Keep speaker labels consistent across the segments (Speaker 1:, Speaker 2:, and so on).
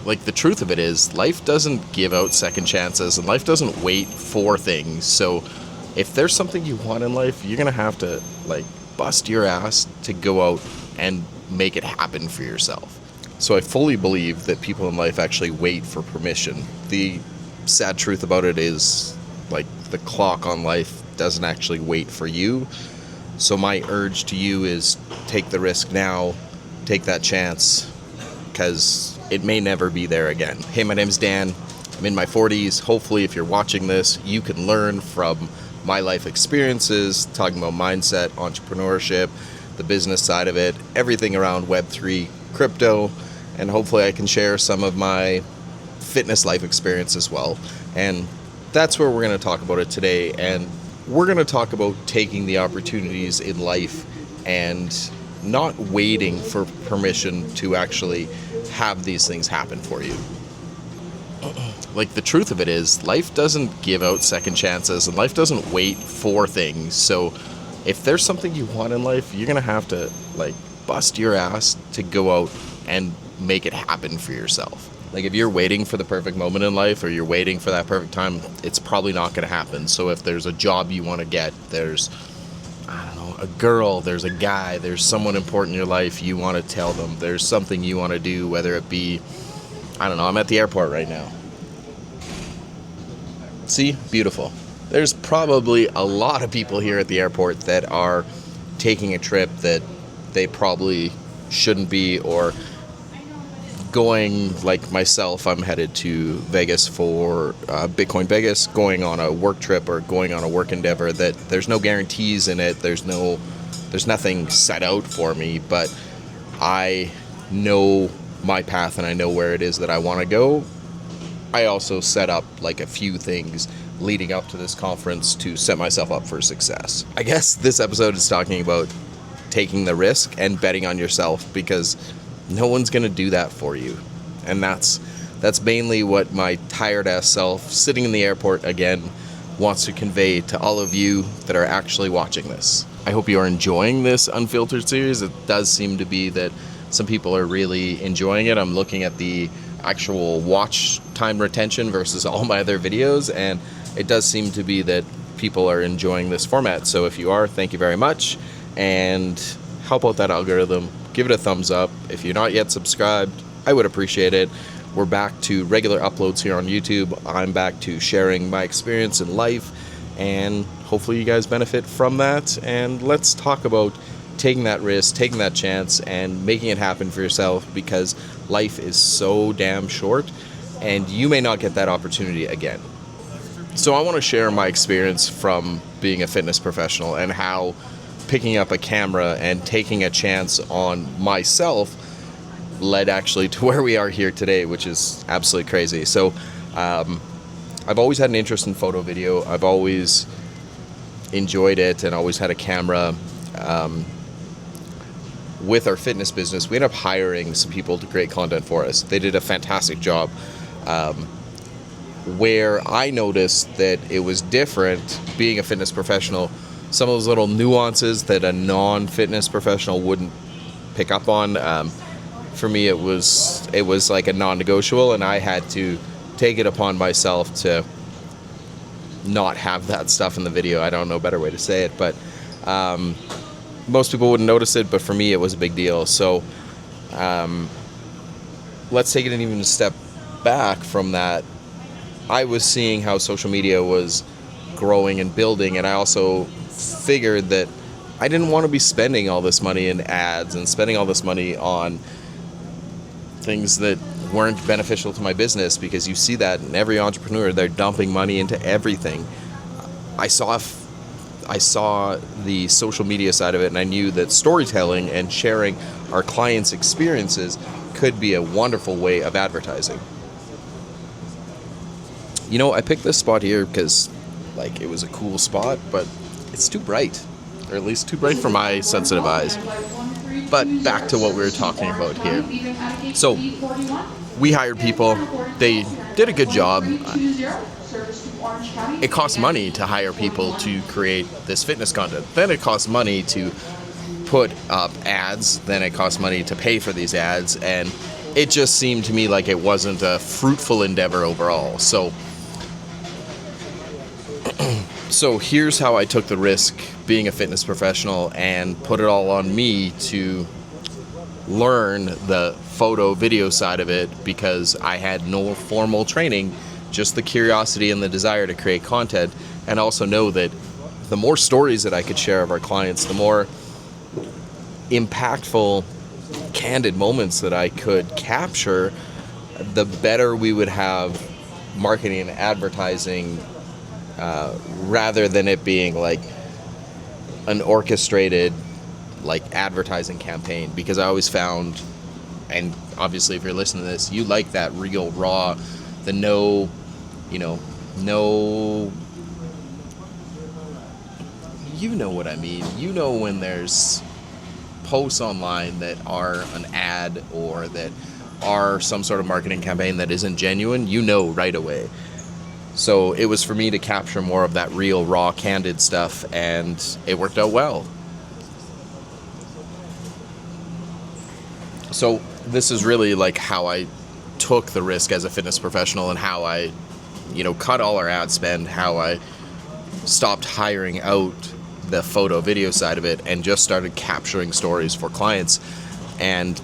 Speaker 1: Like, the truth of it is, life doesn't give out second chances, and life doesn't wait for things. So if there's something you want in life, you're gonna have to, like, bust your ass to go out and make it happen for yourself. So I fully believe that people in life actually wait for permission. The sad truth about it is, like, the clock on life doesn't actually wait for you. So my urge to you is take the risk now, take that chance, because it may never be there again. Hey, my name's Dan. I'm in my 40s. Hopefully, if you're watching this, you can learn from my life experiences, talking about mindset, entrepreneurship, the business side of it, everything around Web3, crypto, and hopefully I can share some of my fitness life experience as well. And that's where we're going to talk about it today. And we're going to talk about taking the opportunities in life and not waiting for permission to actually have these things happen for you. Like, the truth of it is, life doesn't give out second chances, and life doesn't wait for things. So if there's something you want in life, you're gonna have to, like, bust your ass to go out and make it happen for yourself. Like, if you're waiting for the perfect moment in life, or you're waiting for that perfect time, it's probably not gonna happen. So if there's a job you want to get, there's, I don't know, a girl, there's a guy, there's someone important in your life you want to tell them, there's something you want to do, whether it be, I don't know, I'm at the airport right now. See? Beautiful. There's probably a lot of people here at the airport that are taking a trip that they probably shouldn't be, or going, like myself, I'm headed to Vegas for Bitcoin Vegas, going on a work trip or going on a work endeavor that there's no guarantees in it. There's nothing set out for me, but I know my path and I know where it is that I want to go. I also set up, like, a few things leading up to this conference to set myself up for success. I guess this episode is talking about taking the risk and betting on yourself, because no one's going to do that for you. And that's mainly what my tired-ass self, sitting in the airport again, wants to convey to all of you that are actually watching this. I hope you are enjoying this Unfiltered series. It does seem to be that some people are really enjoying it. I'm looking at the actual watch time retention versus all my other videos, and it does seem to be that people are enjoying this format. So if you are, thank you very much, and help out that algorithm. Give it a thumbs up. If you're not yet subscribed, I would appreciate it. We're back to regular uploads here on YouTube. I'm back to sharing my experience in life, and hopefully you guys benefit from that. And let's talk about taking that risk, taking that chance, and making it happen for yourself, because life is so damn short, and you may not get that opportunity again. So I want to share my experience from being a fitness professional, and how picking up a camera and taking a chance on myself led actually to where we are here today, which is absolutely crazy. So I've always had an interest in photo video. I've always enjoyed it and always had a camera. With our fitness business, we ended up hiring some people to create content for us. They did a fantastic job. Where I noticed that it was different being a fitness professional, some of those little nuances that a non-fitness professional wouldn't pick up on. For me, it was like a non-negotiable, and I had to take it upon myself to not have that stuff in the video. I don't know a better way to say it, but most people wouldn't notice it, but for me, it was a big deal. So let's take it an even step back from that. I was seeing how social media was growing and building, and I also figured that I didn't want to be spending all this money in ads and spending all this money on things that weren't beneficial to my business, because you see that in every entrepreneur. They're dumping money into everything. I saw the social media side of it, and I knew that storytelling and sharing our clients' experiences could be a wonderful way of advertising. You know, I picked this spot here because, like, it was a cool spot, but it's too bright, or at least too bright for my sensitive eyes. But back to what we were talking about here. So we hired people. They did a good job. It costs money to hire people to create this fitness content. Then it costs money to put up ads. Then it costs money to pay for these ads. And it just seemed to me like it wasn't a fruitful endeavor overall. So here's how I took the risk being a fitness professional and put it all on me to learn the photo video side of it, because I had no formal training, just the curiosity and the desire to create content, and also know that the more stories that I could share of our clients, the more impactful, candid moments that I could capture, the better we would have marketing and advertising, rather than it being like an orchestrated like advertising campaign. Because I always found, and obviously if you're listening to this, you like that real raw, the no you know what I mean. When there's posts online that are an ad or that are some sort of marketing campaign that isn't genuine, right away. So it was for me to capture more of that real, raw, candid stuff, and it worked out well. So this is really like how I took the risk as a fitness professional, and how I, cut all our ad spend, how I stopped hiring out the photo video side of it and just started capturing stories for clients. And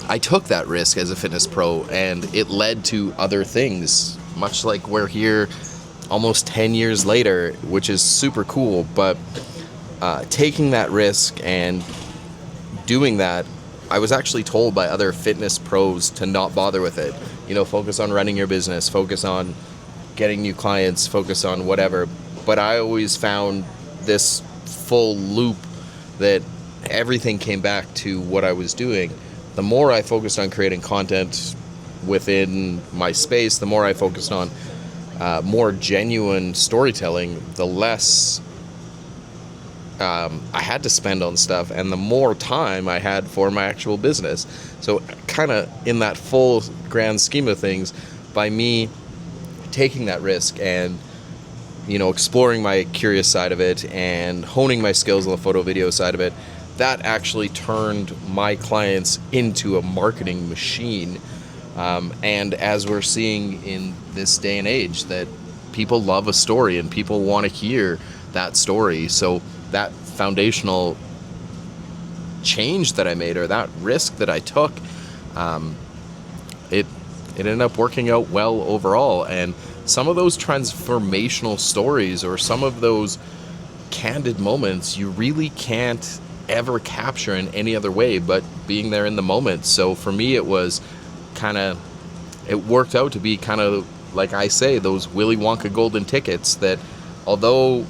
Speaker 1: I took that risk as a fitness pro, and it led to other things, much like we're here almost 10 years later, which is super cool. But taking that risk and doing that, I was actually told by other fitness pros to not bother with it. Focus on running your business, focus on getting new clients, focus on whatever. But I always found this full loop that everything came back to what I was doing. The more I focused on creating content within my space, the more I focused on more genuine storytelling, the less I had to spend on stuff, and the more time I had for my actual business. So kind of in that full grand scheme of things, by me taking that risk and exploring my curious side of it and honing my skills on the photo video side of it, that actually turned my clients into a marketing machine. And as we're seeing in this day and age, that people love a story and people want to hear that story. So that foundational change that I made, or that risk that I took, it ended up working out well overall. And some of those transformational stories, or some of those candid moments, you really can't ever capture in any other way but being there in the moment. So for me, it was it worked out to be kind of, like I say, those Willy Wonka golden tickets, that although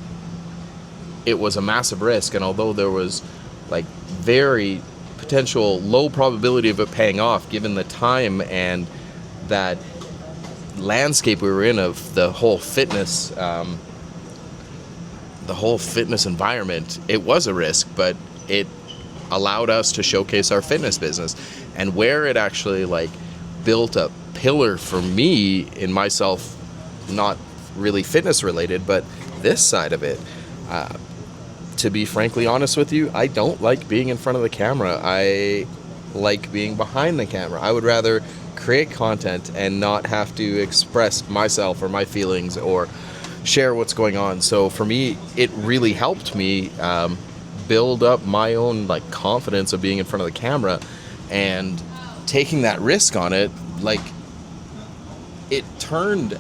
Speaker 1: it was a massive risk, and although there was like very potential low probability of it paying off, given the time and that landscape we were in of the whole fitness environment, it was a risk, but it allowed us to showcase our fitness business. And where it actually like built a pillar for me in myself, not really fitness related, but this side of it, to be frankly honest with you, I don't like being in front of the camera. I like being behind the camera. I would rather create content and not have to express myself or my feelings or share what's going on. So for me, it really helped me build up my own like confidence of being in front of the camera, and taking that risk on it, like it turned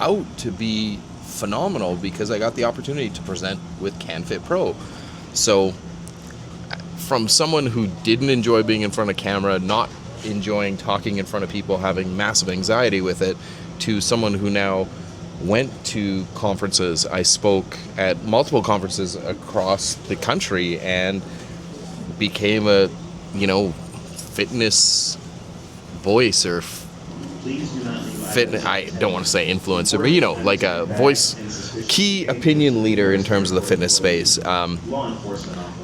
Speaker 1: out to be phenomenal, because I got the opportunity to present with CanFit Pro. So from someone who didn't enjoy being in front of camera, not enjoying talking in front of people, having massive anxiety with it, to someone who now went to conferences. I spoke at multiple conferences across the country and became a, fitness voice, or fitness, I don't want to say influencer, but like a voice, key opinion leader in terms of the fitness space.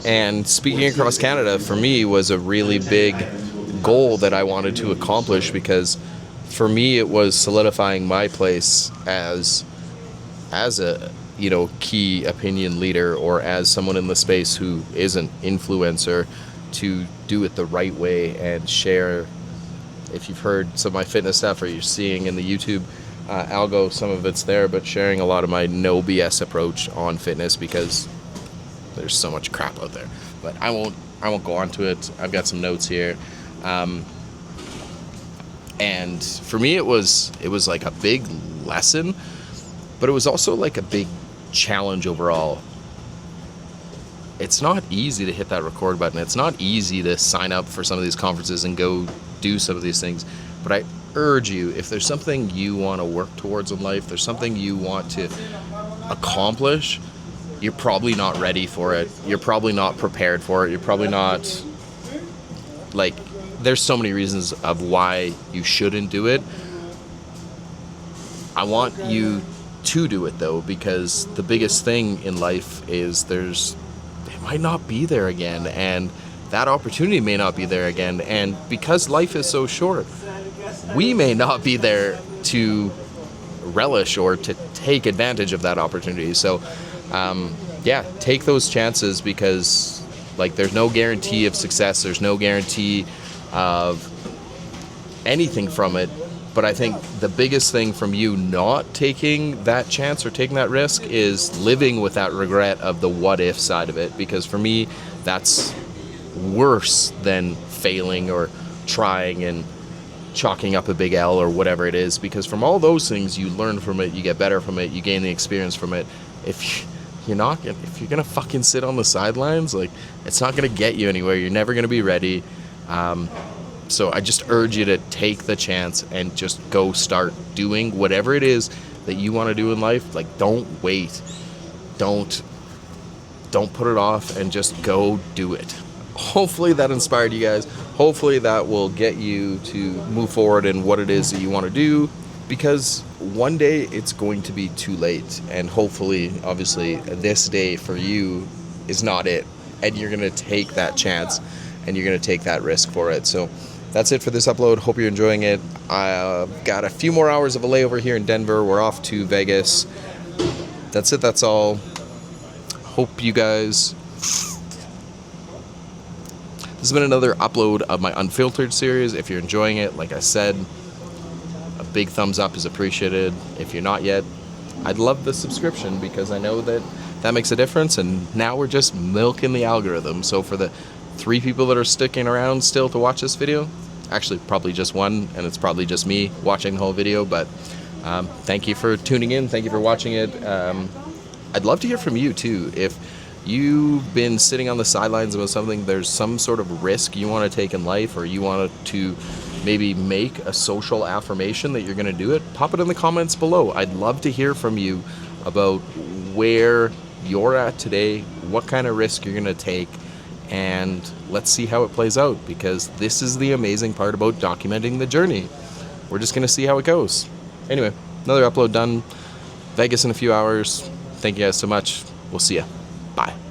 Speaker 1: And speaking across Canada for me was a really big goal that I wanted to accomplish, because for me it was solidifying my place as a key opinion leader, or as someone in the space who is an influencer, to do it the right way and share If you've heard some of my fitness stuff or you're seeing in the YouTube algo, some of it's there, but sharing a lot of my no BS approach on fitness because there's so much crap out there. But I won't go on to it. I've got some notes here. And for me, it was like a big lesson, but it was also like a big challenge overall. It's not easy to hit that record button. It's not easy to sign up for some of these conferences and go do some of these things. But I urge you, if there's something you want to work towards in life, there's something you want to accomplish, you're probably not ready for it. You're probably not prepared for it. You're probably not, like, there's so many reasons of why you shouldn't do it. I want you to do it though, because the biggest thing in life is it might not be there again, and that opportunity may not be there again, and because life is so short, we may not be there to relish or to take advantage of that opportunity. So take those chances, because like there's no guarantee of success, there's no guarantee of anything from it. But I think the biggest thing from you not taking that chance or taking that risk is living with that regret of the what if side of it. Because for me, that's worse than failing or trying and chalking up a big L or whatever it is. Because from all those things, you learn from it, you get better from it, you gain the experience from it. If you're gonna fucking sit on the sidelines, like, it's not gonna get you anywhere. You're never gonna be ready. So I just urge you to take the chance and just go start doing whatever it is that you want to do in life. Like, don't wait. Don't put it off, and just go do it. Hopefully that inspired you guys. Hopefully that will get you to move forward in what it is that you want to do, because one day it's going to be too late. And hopefully, obviously, this day for you is not it. And you're going to take that chance, and you're going to take that risk for it. So that's it for this upload. Hope you're enjoying it. I've got a few more hours of a layover here in Denver. We're off to Vegas. That's it. That's all. Hope you guys... This has been another upload of my Unfiltered series. If you're enjoying it, like I said, a big thumbs up is appreciated. If you're not yet, I'd love the subscription, because I know that makes a difference. And now we're just milking the algorithm. So for the 3 people that are sticking around still to watch this video, actually probably just 1, and it's probably just me watching the whole video, but thank you for tuning in, thank you for watching it. I'd love to hear from you too. If you've been sitting on the sidelines about something, there's some sort of risk you want to take in life, or you want to maybe make a social affirmation that you're going to do it, pop it in the comments below. I'd love to hear from you about where you're at today, what kind of risk you're going to take, and let's see how it plays out, because this is the amazing part about documenting the journey. We're just going to see how it goes. Anyway, another upload done. Vegas in a few hours. Thank you guys so much. We'll see ya. Bye.